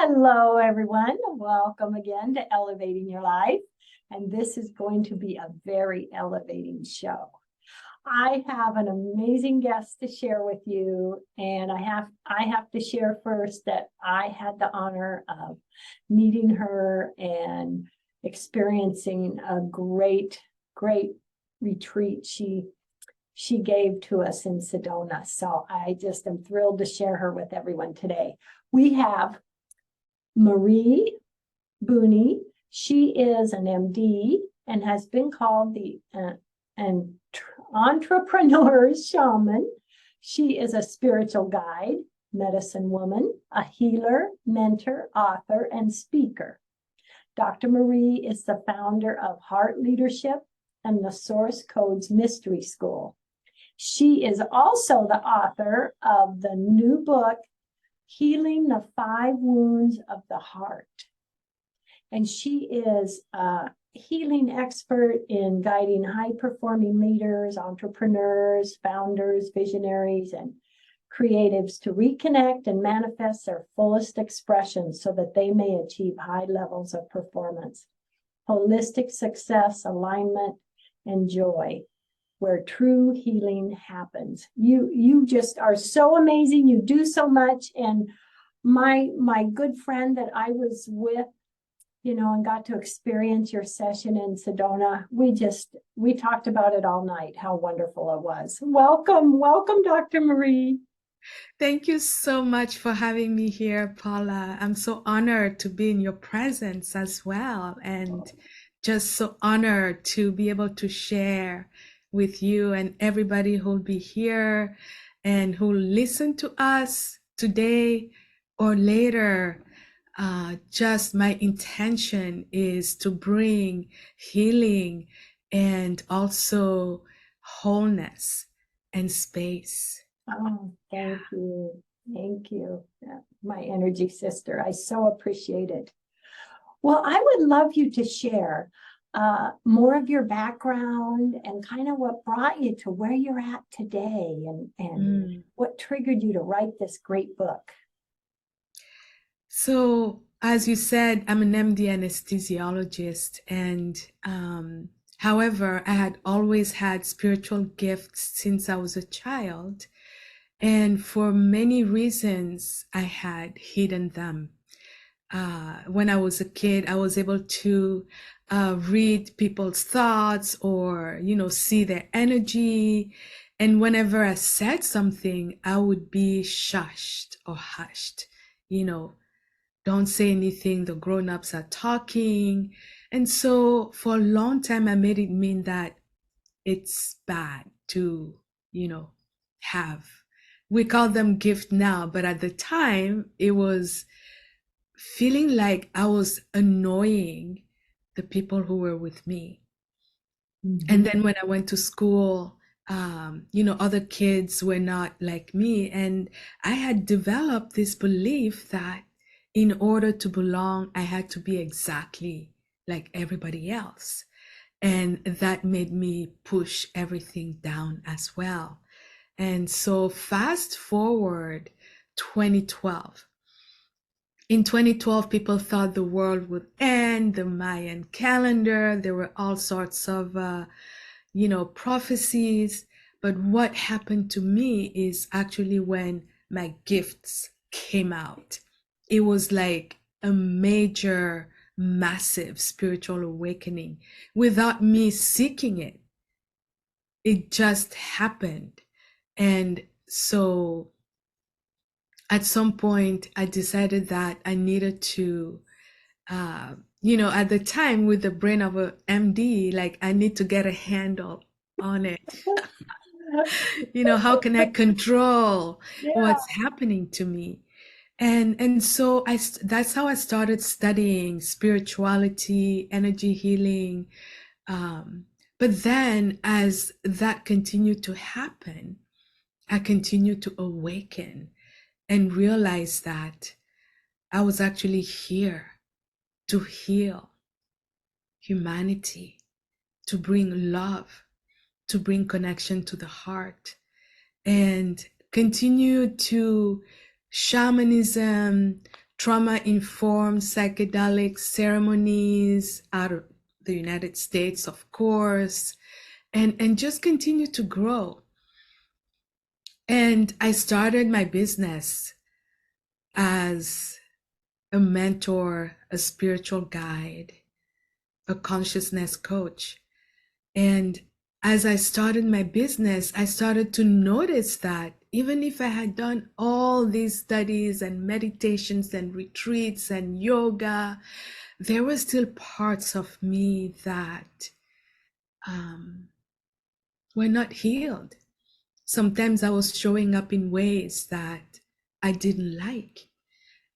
Hello, everyone. Welcome again to Elevating Your Life. And this is going to be a very elevating show. I have an amazing guest to share with you. And I have to share first that I had the honor of meeting her and experiencing a great retreat she gave to us in Sedona. So I just am thrilled to share her with everyone today. We have Marie Mbouni. She is an MD and has been called the an entrepreneur's shaman. She is a spiritual guide, medicine woman, a healer, mentor, author, and speaker. Dr. Marie is the founder of Heart Leadership and the Source Codes Mystery School. She is also the author of the new book, Healing the 5 Wounds of the Heart. And she is a healing expert in guiding high-performing leaders, entrepreneurs, founders, visionaries, and creatives to reconnect and manifest their fullest expression so that they may achieve high levels of performance, holistic success, alignment, and joy, where true healing happens. You just are so amazing. You do so much. And my good friend that I was with, and got to experience your session in Sedona, we talked about it all night, how wonderful it was. Welcome, Dr. Marie. Thank you so much for having me here, Paula. I'm so honored to be in your presence as well, and just so honored to be able to share with you and everybody who'll be here and who'll listen to us today or later. Just my intention is to bring healing and also wholeness and space. Oh, thank you. Thank you. My energy sister. I so appreciate it. Well, I would love you to share more of your background and kind of what brought you to where you're at today and what triggered you to write this great book. So, as you said, I'm an MD anesthesiologist, and however, I had always had spiritual gifts since I was a child. And for many reasons, I had hidden them. When I was a kid, I was able to read people's thoughts or, see their energy. And whenever I said something, I would be shushed or hushed, don't say anything, the grown-ups are talking. And so for a long time, I made it mean that it's bad to, have. We call them gift now, but at the time, it was feeling like I was annoying the people who were with me. And then when I went to school, other kids were not like me. And I had developed this belief that in order to belong, I had to be exactly like everybody else. And that made me push everything down as well. And so fast forward 2012. In 2012, people thought the world would end, the Mayan calendar, there were all sorts of, prophecies. But what happened to me is actually when my gifts came out. It was like a major, massive spiritual awakening without me seeking it. It just happened. And so at some point, I decided that I needed to, at the time with the brain of a MD, like I need to get a handle on it. How can I control what's happening to me? And so that's how I started studying spirituality, energy healing. But then as that continued to happen, I continued to awaken and realize that I was actually here to heal humanity, to bring love, to bring connection to the heart, and continue to shamanism, trauma-informed psychedelic ceremonies out of the United States, of course, and just continue to grow. And I started my business as a mentor, a spiritual guide, a consciousness coach. And as I started my business, I started to notice that even if I had done all these studies and meditations and retreats and yoga, there were still parts of me that were not healed. Sometimes I was showing up in ways that I didn't like.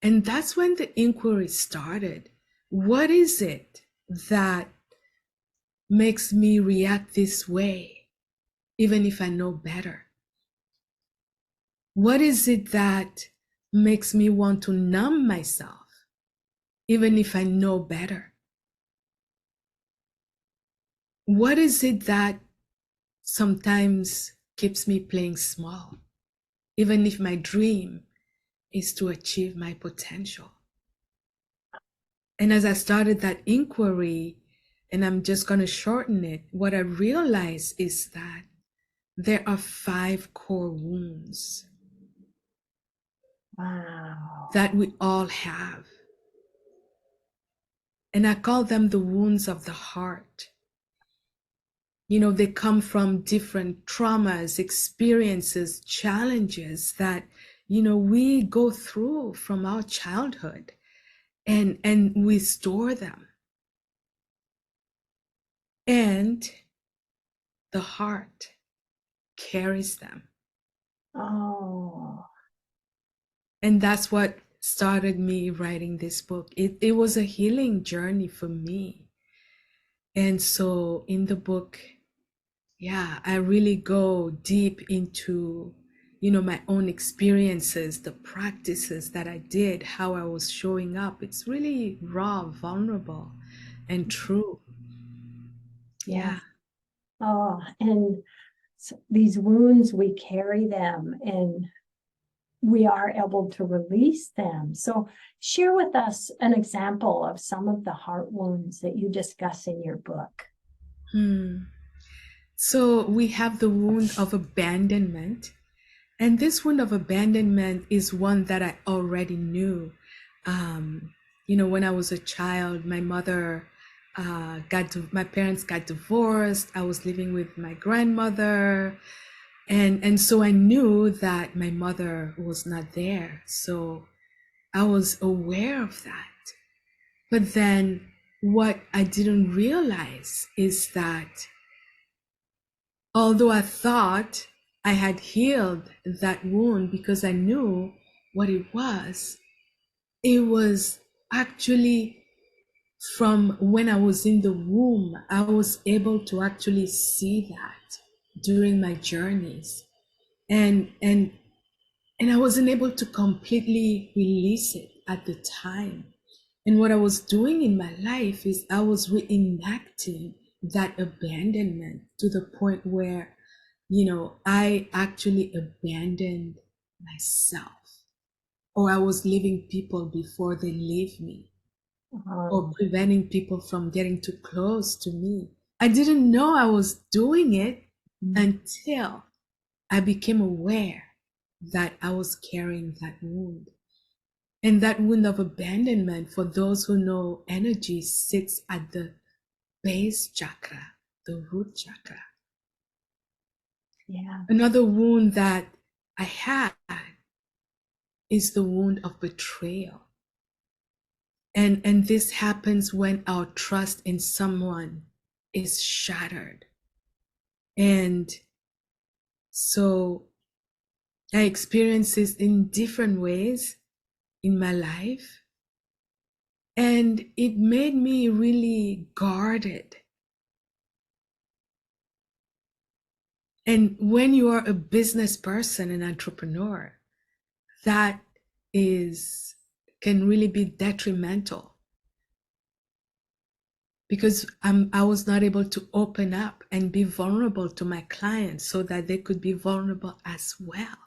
And that's when the inquiry started. What is it that makes me react this way, even if I know better? What is it that makes me want to numb myself, even if I know better? What is it that sometimes keeps me playing small, even if my dream is to achieve my potential? And as I started that inquiry, and I'm just going to shorten it, what I realized is that there are 5 core wounds. Wow. That we all have. And I call them the wounds of the heart. You know, they come from different traumas, experiences, challenges that, you know, we go through from our childhood, and we store them. And the heart carries them. Oh. And that's what started me writing this book. It was a healing journey for me. And so in the book, yeah, I really go deep into, you know, my own experiences, the practices that I did, how I was showing up. It's really raw, vulnerable, and true. Yes. Yeah. Oh, and these wounds, we carry them and we are able to release them. So share with us an example of some of the heart wounds that you discuss in your book. So we have the wound of abandonment. And this wound of abandonment is one that I already knew. You know, when I was a child, my mother my parents got divorced. I was living with my grandmother. And so I knew that my mother was not there. So I was aware of that. But then what I didn't realize is that although I thought I had healed that wound because I knew what it was actually from when I was in the womb, I was able to actually see that during my journeys. And I wasn't able to completely release it at the time. And what I was doing in my life is I was reenacting that abandonment to the point where, you know, I actually abandoned myself, or I was leaving people before they leave me, or preventing people from getting too close to me. I didn't know I was doing it until I became aware that I was carrying that wound. And that wound of abandonment, for those who know energy, sits at the base chakra, the root chakra. Yeah. Another wound that I had is the wound of betrayal. And this happens when our trust in someone is shattered. And so I experience this in different ways in my life. And it made me really guarded. And when you are a business person, an entrepreneur, that can really be detrimental, because I was not able to open up and be vulnerable to my clients so that they could be vulnerable as well.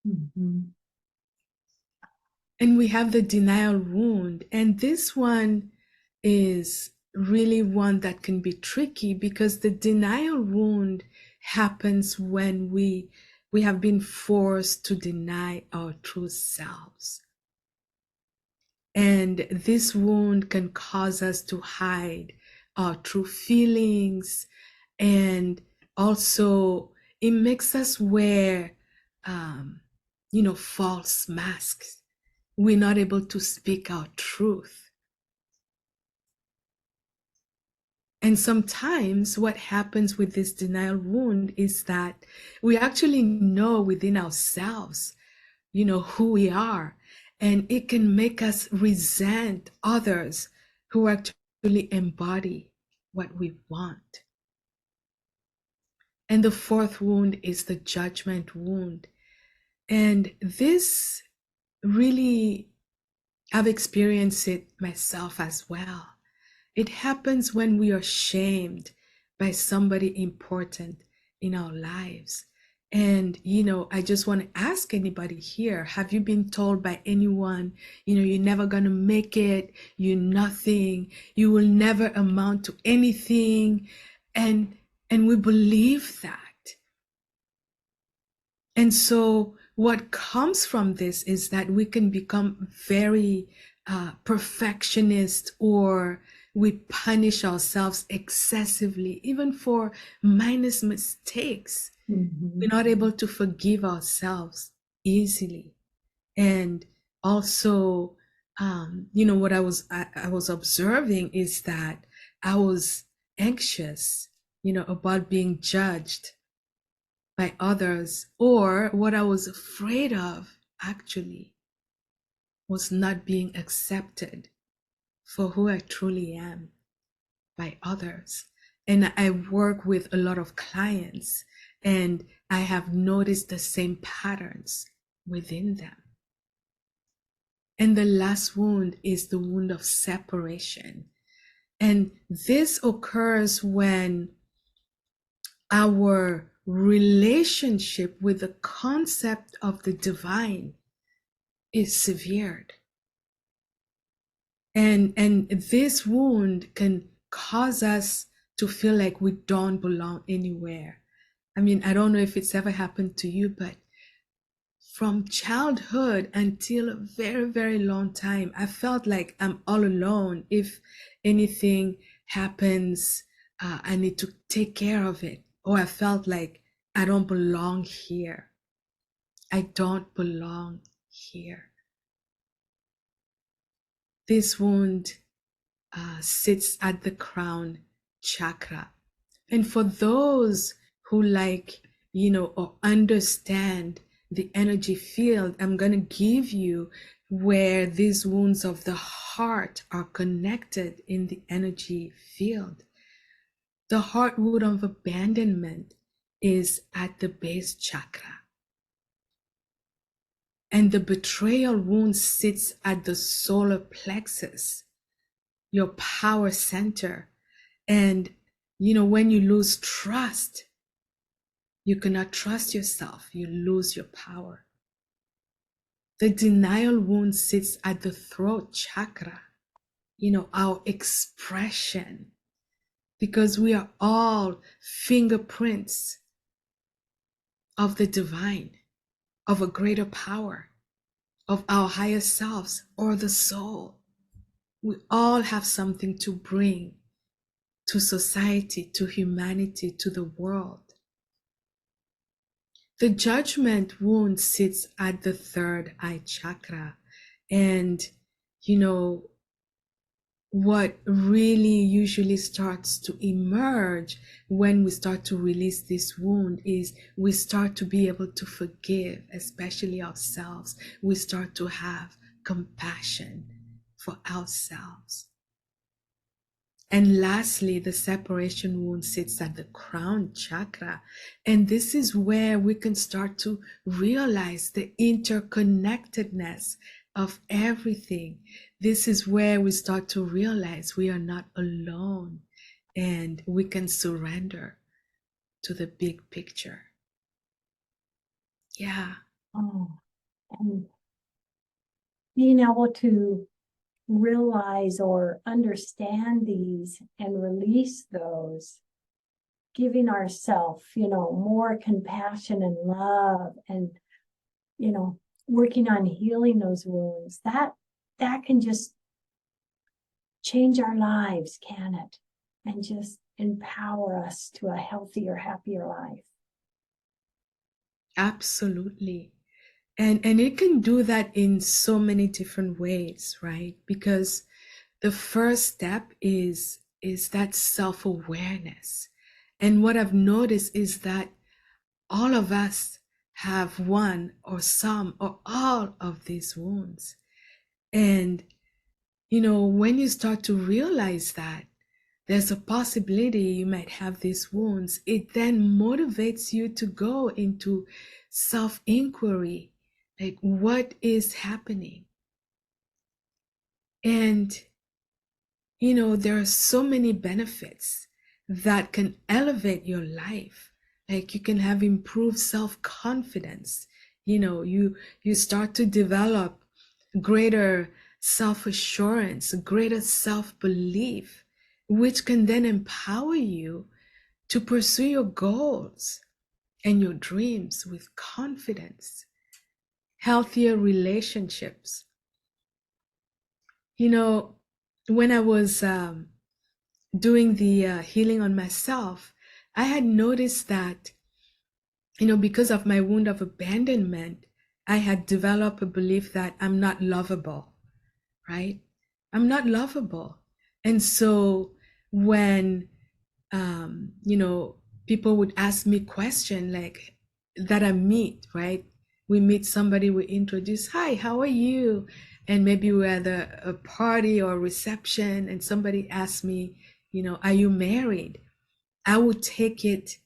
Mm-hmm. And we have the denial wound. And this one is really one that can be tricky, because the denial wound happens when we have been forced to deny our true selves. And this wound can cause us to hide our true feelings. And also, it makes us wear, false masks. We're not able to speak our truth. And sometimes what happens with this denial wound is that we actually know within ourselves, who we are. And it can make us resent others who actually embody what we want. And the fourth wound is the judgment wound. And this really, I've experienced it myself as well. It happens when we are shamed by somebody important in our lives. And, I just want to ask anybody here, have you been told by anyone, you're never going to make it, you're nothing, you will never amount to anything? And we believe that. And so what comes from this is that we can become very perfectionist, or we punish ourselves excessively, even for minor mistakes. Mm-hmm. We're not able to forgive ourselves easily. And also, what I was observing is that I was anxious, about being judged by others, or what I was afraid of actually was not being accepted for who I truly am by others. And I work with a lot of clients, and I have noticed the same patterns within them. And the last wound is the wound of separation. And this occurs when our relationship with the concept of the divine is severed. And this wound can cause us to feel like we don't belong anywhere. I mean, I don't know if it's ever happened to you, but from childhood until a very, very long time, I felt like I'm all alone. If anything happens, I need to take care of it. Or I felt like I don't belong here. I don't belong here. This wound sits at the crown chakra. And for those who or understand the energy field, I'm going to give you where these wounds of the heart are connected in the energy field. The heart wound of abandonment is at the base chakra. And the betrayal wound sits at the solar plexus, your power center. And, when you lose trust, you cannot trust yourself, you lose your power. The denial wound sits at the throat chakra, our expression, because we are all fingerprints of the divine, of a greater power, of our higher selves, or the soul. We all have something to bring to society, to humanity, to the world. The judgment wound sits at the third eye chakra. And, what really usually starts to emerge when we start to release this wound is we start to be able to forgive, especially ourselves. We start to have compassion for ourselves. And lastly, the separation wound sits at the crown chakra. And this is where we can start to realize the interconnectedness of everything. This is where we start to realize we are not alone, and we can surrender to the big picture. Yeah. Oh, and being able to realize or understand these and release those, giving ourselves, more compassion and love, and, working on healing those wounds, that can just change our lives, can it? And just empower us to a healthier, happier life. Absolutely. And it can do that in so many different ways, right? Because the first step is that self-awareness. And what I've noticed is that all of us have one or some or all of these wounds. And when you start to realize that there's a possibility you might have these wounds, it then motivates you to go into self-inquiry, like what is happening. And there are so many benefits that can elevate your life. Like you can have improved self-confidence. You start to develop greater self-assurance, greater self-belief, which can then empower you to pursue your goals and your dreams with confidence. Healthier relationships. When I was doing the healing on myself, I had noticed that, because of my wound of abandonment, I had developed a belief that I'm not lovable, right? I'm not lovable. And so when, people would ask me question like that I meet, right? We meet somebody, we introduce, hi, how are you? And maybe we're at a party or a reception and somebody asks me, are you married? I would take it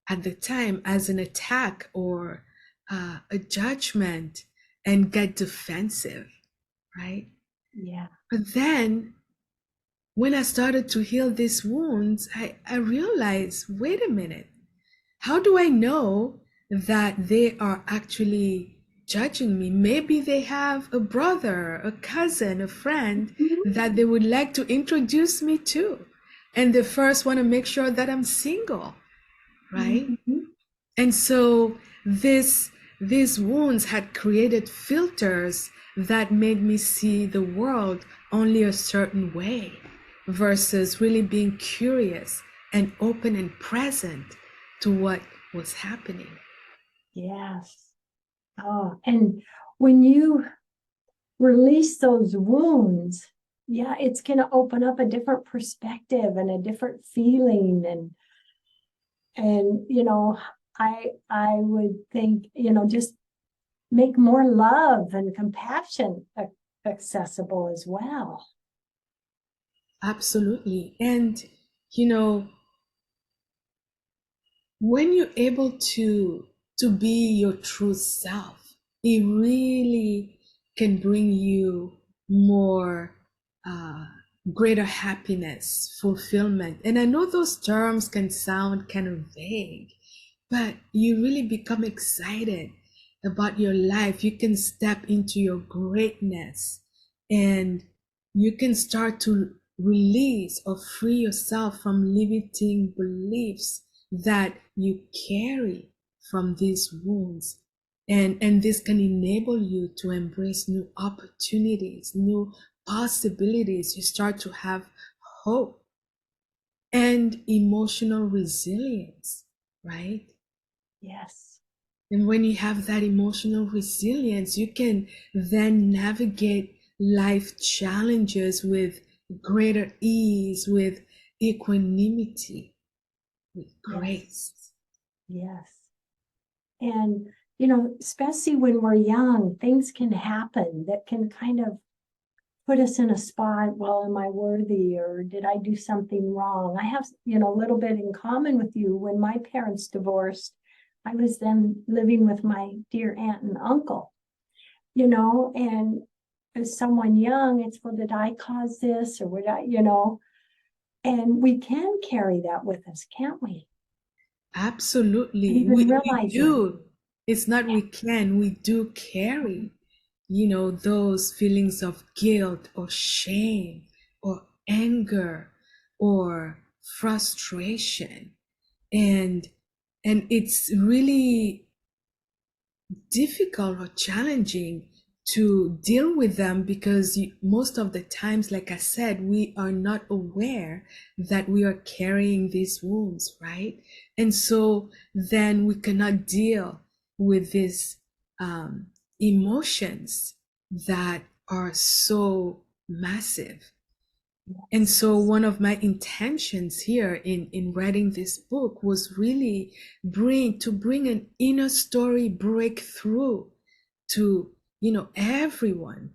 at the time as an attack or a judgment and get defensive, right? Yeah. But then when I started to heal these wounds, I realized, wait a minute, how do I know that they are actually judging me? Maybe they have a brother, a cousin, a friend that they would like to introduce me to. And they first want to make sure that I'm single, right? Mm-hmm. And so these wounds had created filters that made me see the world only a certain way versus really being curious and open and present to what was happening. Yes. Oh, and when you release those wounds, yeah, it's going to open up a different perspective and a different feeling. And I would think, just make more love and compassion accessible as well. Absolutely. And, when you're able to be your true self, it really can bring you more uh, greater happiness, fulfillment. And I know those terms can sound kind of vague, but you really become excited about your life. You can step into your greatness and you can start to release or free yourself from limiting beliefs that you carry from these wounds. And this can enable you to embrace new opportunities, new possibilities. You start to have hope and emotional resilience, right? Yes. And when you have that emotional resilience, you can then navigate life challenges with greater ease, with equanimity, with grace. Yes. And, especially when we're young, things can happen that can kind of put us in a spot. Well, am I worthy, or did I do something wrong? I have, a little bit in common with you. When my parents divorced, I was then living with my dear aunt and uncle, and as someone young, it's, well, did I cause this, or would I, and we can carry that with us, can't we? And Absolutely. even We realize it. do. It's not we can, we do carry. those feelings of guilt or shame or anger or frustration. And it's really difficult or challenging to deal with them because most of the times, like I said, we are not aware that we are carrying these wounds, right? And so then we cannot deal with these emotions that are so massive. And so one of my intentions here in writing this book was really to bring an inner story breakthrough to, everyone,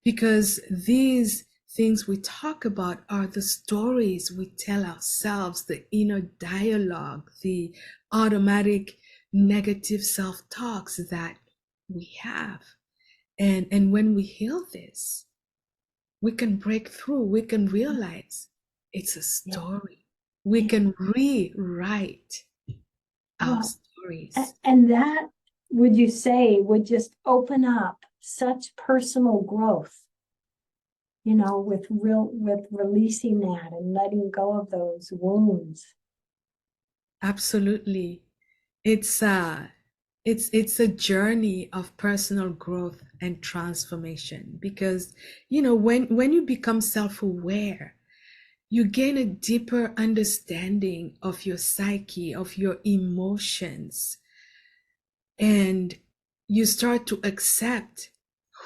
because these things we talk about are the stories we tell ourselves, the inner dialogue, the automatic negative self-talks that we have. And when we heal this, we can break through, we can realize it's a story. We can rewrite our stories. And that, would you say, would just open up such personal growth, with releasing that and letting go of those wounds. Absolutely. It's a journey of personal growth and transformation because, when you become self-aware, you gain a deeper understanding of your psyche, of your emotions, and you start to accept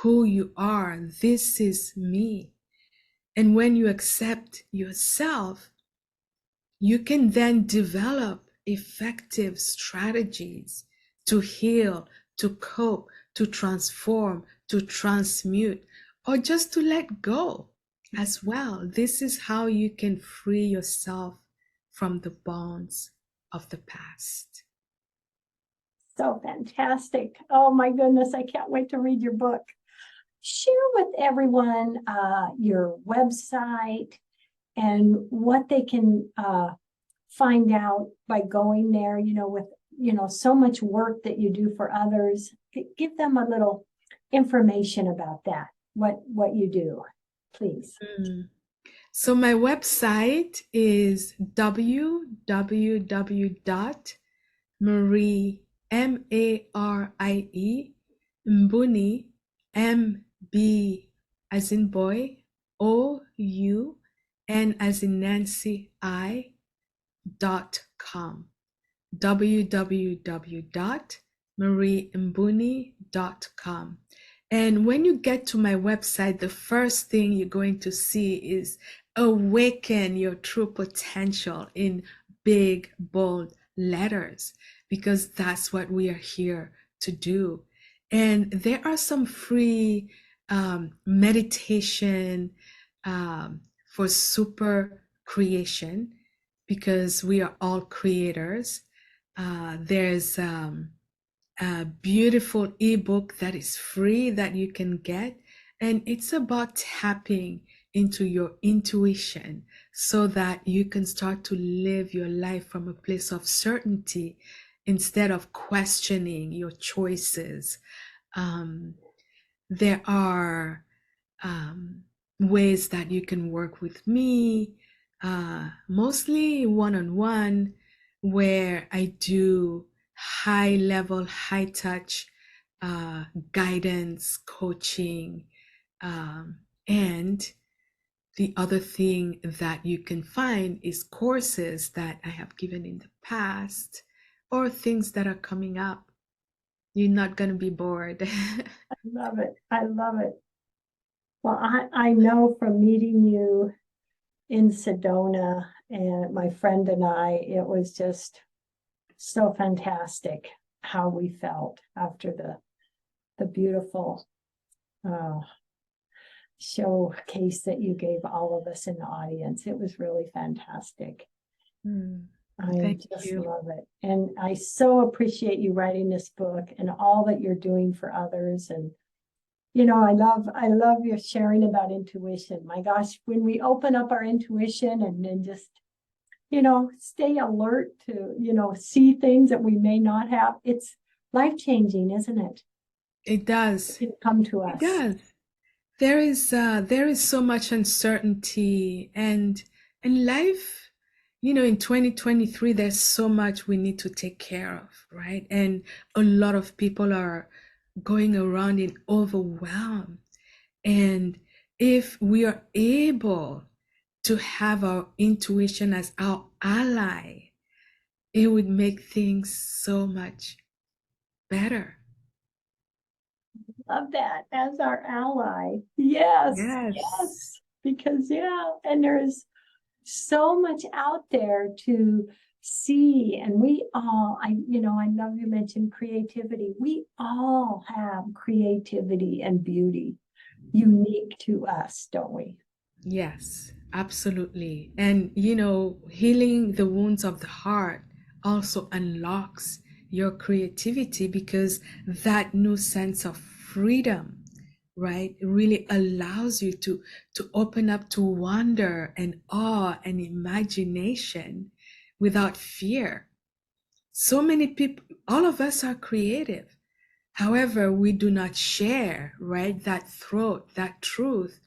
who you are. This is me. And when you accept yourself, you can then develop effective strategies to heal, to cope, to transform, to transmute, or just to let go as well. This is how you can free yourself from the bonds of the past. So fantastic. Oh my goodness, I can't wait to read your book. Share with everyone your website and what they can find out by going there, with, so much work that you do for others. Give them a little information about that, what you do, please. So my website is www.marie, Marie, Mbouni, MB as in boy, OU, N as in Nancy, .com. www.mariembouni.com. And when you get to my website, the first thing you're going to see is awaken your true potential in big, bold letters, because that's what we are here to do. And there are some free meditation for super creation, because we are all creators. There's a beautiful ebook that is free that you can get, and it's about tapping into your intuition so that you can start to live your life from a place of certainty instead of questioning your choices. There are ways that you can work with me, mostly one-on-one, where I do high level, high touch guidance, coaching, and the other thing that you can find is courses that I have given in the past or things that are coming up. You're not going to be bored. I love it. I love it. Well, I know from meeting you in Sedona and my friend and I, it was just so fantastic how we felt after the beautiful showcase that you gave all of us in the audience. It was really fantastic. I just love it. And I so appreciate you writing this book and all that you're doing for others. And I love your sharing about intuition. My gosh, when we open up our intuition and then just, stay alert to, see things that we may not have, it's life-changing, isn't it? It does. It come to It us. does. There is so much uncertainty and in life, in 2023, there's so much we need to take care of, right? And a lot of people are going around in overwhelm. And if we are able to have our intuition as our ally, it would make things so much better. Love that as our ally. Yes, Yes. yes. Because yeah, and there's so much out there to see. And we all, I love you mentioned creativity. We all have creativity and beauty unique to us, don't we? Yes, absolutely. And healing the wounds of the heart also unlocks your creativity because that new sense of freedom, right, really allows you to open up to wonder and awe and imagination without fear. So many people, all of us are creative. However, we do not share, right, that throat, that truth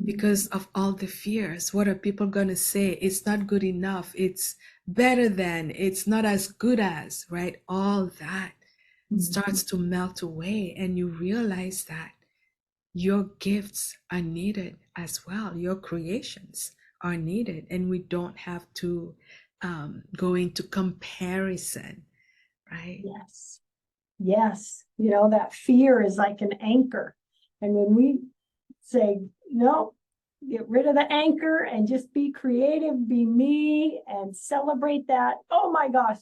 because of all the fears. What are people going to say? It's not good enough. It's better than, it's not as good as, right? All that starts to melt away, and you realize that your gifts are needed as well. Your creations are needed, and we don't have to go into comparison, right? Yes. Yes. That fear is like an anchor. And when we say, no, get rid of the anchor and just be creative, be me, and celebrate that. Oh my gosh,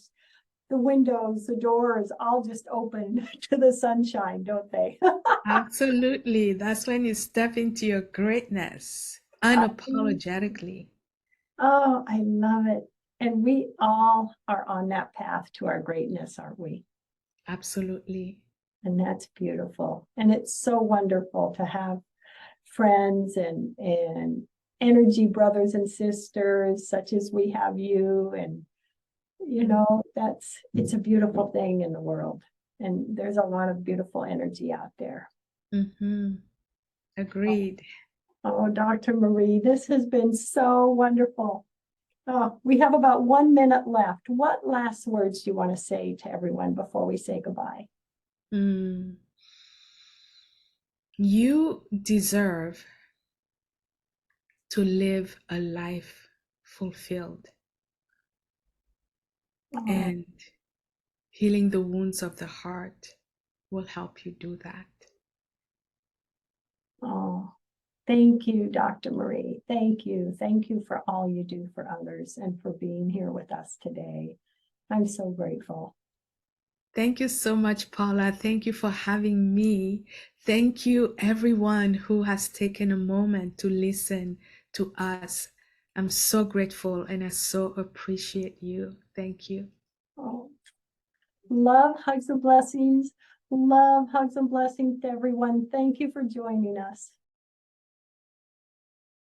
the windows, the doors all just open to the sunshine, don't they? Absolutely. That's when you step into your greatness unapologetically. Oh, I love it. And we all are on that path to our greatness, aren't we? Absolutely. And that's beautiful. And it's so wonderful to have friends and energy brothers and sisters such as we have you. And it's a beautiful thing in the world, and there's a lot of beautiful energy out there. Mm-hmm. Agreed. Oh, Dr. Marie, this has been so wonderful. Oh, we have about 1 minute left. What last words do you want to say to everyone before we say goodbye? Mm. You deserve to live a life fulfilled, Oh, and healing the wounds of the heart will help you do that. oh, thank you, Dr. Marie. Thank you. Thank you for all you do for others and for being here with us today. I'm so grateful. Thank you so much, Paula. Thank you for having me. Thank you, everyone who has taken a moment to listen to us. I'm so grateful and I so appreciate you. Thank you. Oh, love, hugs, and blessings. Love, hugs, and blessings to everyone. Thank you for joining us.